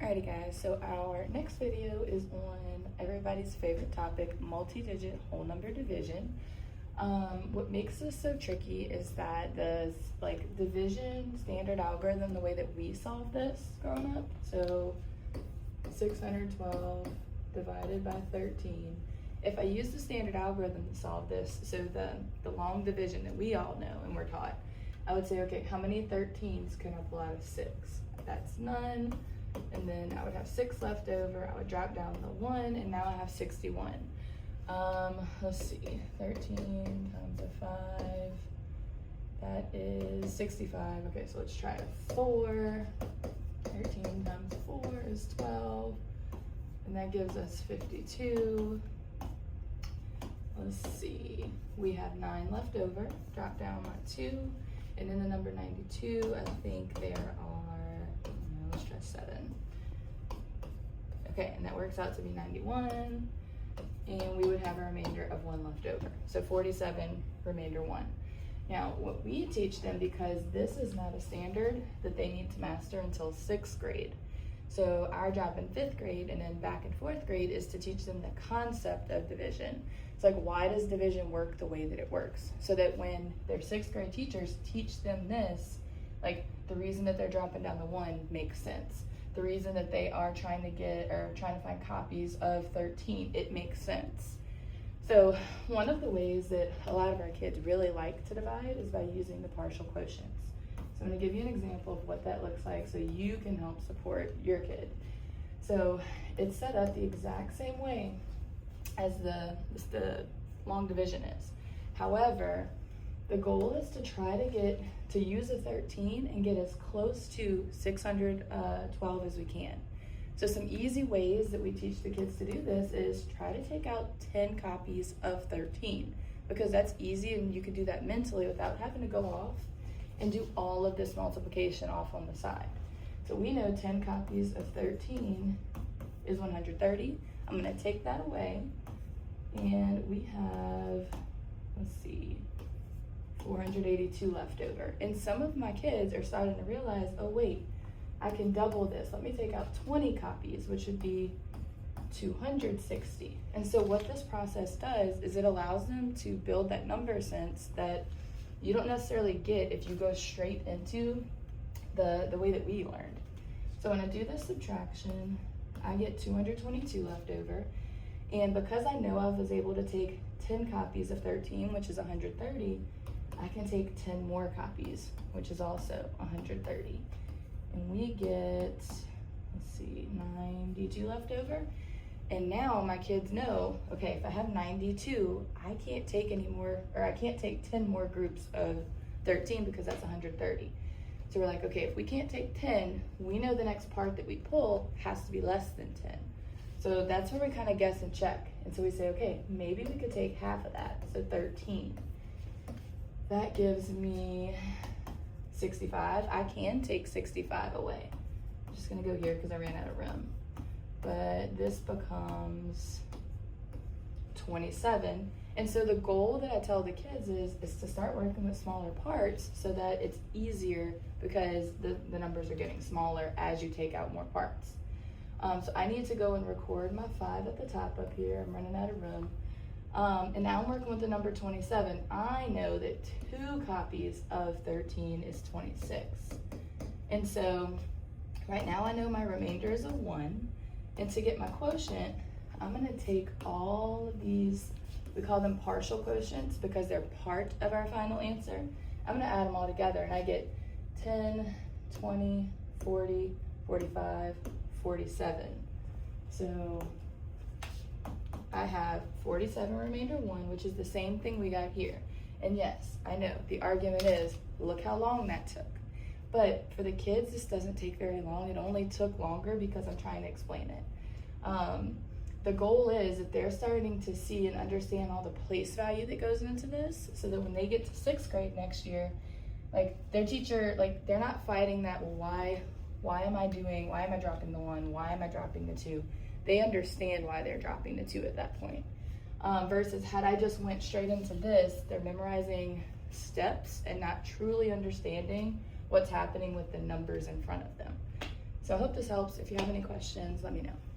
Alrighty guys, so our next video is on everybody's favorite topic, multi-digit whole number division. What makes this so tricky is that the division standard algorithm, the way that we solve this growing up, so 612 divided by 13. If I use the standard algorithm to solve this, so the long division that we all know and we're taught, I would say, okay, how many 13s can I pull out of 6? That's none. And then I would have 6 left over. I would drop down the 1, and now I have 61. Let's see, 13 times a 5, that is 65. Okay, so let's try a 4. 13 times 4 is 12, and that gives us 52. Let's see, we have 9 left over. Drop down my 2, and then the number 92, I think there are, let's try 7. Okay, and that works out to be 91, and we would have a remainder of 1 left over. So 47, remainder 1. Now, what we teach them, because this is not a standard that they need to master until 6th grade. So our job in 5th grade and then back in 4th grade is to teach them the concept of division. It's like, why does division work the way that it works? So that when their 6th grade teachers teach them this, like the reason that they're dropping down the 1 makes sense. The reason that they are trying to find copies of 13, it makes sense. So one of the ways that a lot of our kids really like to divide is by using the partial quotients. So I'm going to give you an example of what that looks like so you can help support your kid. So it's set up the exact same way as the long division is. However, the goal is to try to use a 13 and get as close to 612 as we can. So some easy ways that we teach the kids to do this is try to take out 10 copies of 13, because that's easy and you can do that mentally without having to go off and do all of this multiplication off on the side. So we know 10 copies of 13 is 130. I'm going to take that away, and we have, let's see, 482 left over. And some of my kids are starting to realize, oh wait, I can double this. Let me take out 20 copies, which would be 260. And so what this process does is it allows them to build that number sense that you don't necessarily get if you go straight into the way that we learned. So when I do this subtraction, I get 222 left over. And because I know I was able to take 10 copies of 13, which is 130, I can take 10 more copies, which is also 130. And we get, let's see, 92 left over. And now my kids know, okay, if I have 92, I can't take any more, or I can't take 10 more groups of 13 because that's 130. So we're like, okay, if we can't take 10, we know the next part that we pull has to be less than 10. So that's where we kind of guess and check. And so we say, okay, maybe we could take half of that, so 13. That gives me 65. I can take 65 away. I'm just gonna go here because I ran out of room. But this becomes 27. And so the goal that I tell the kids is to start working with smaller parts so that it's easier, because the numbers are getting smaller as you take out more parts. So I need to go and record my 5 at the top up here. I'm running out of room. And now I'm working with the number 27. I know that 2 copies of 13 is 26. And so right now I know my remainder is a 1. And to get my quotient, I'm going to take all of these, we call them partial quotients because they're part of our final answer. I'm going to add them all together, and I get 10, 20, 40, 45, 47. So I have 47 remainder 1, which is the same thing we got here. And yes, I know the argument is, look how long that took. But for the kids, this doesn't take very long. It only took longer because I'm trying to explain it. The goal is that they're starting to see and understand all the place value that goes into this, so that when they get to 6th grade next year, like their teacher, like they're not fighting that, well, why am I dropping the 1? Why am I dropping the 2? They understand why they're dropping the 2 at that point. Versus had I just went straight into this, they're memorizing steps and not truly understanding what's happening with the numbers in front of them. So I hope this helps. If you have any questions, let me know.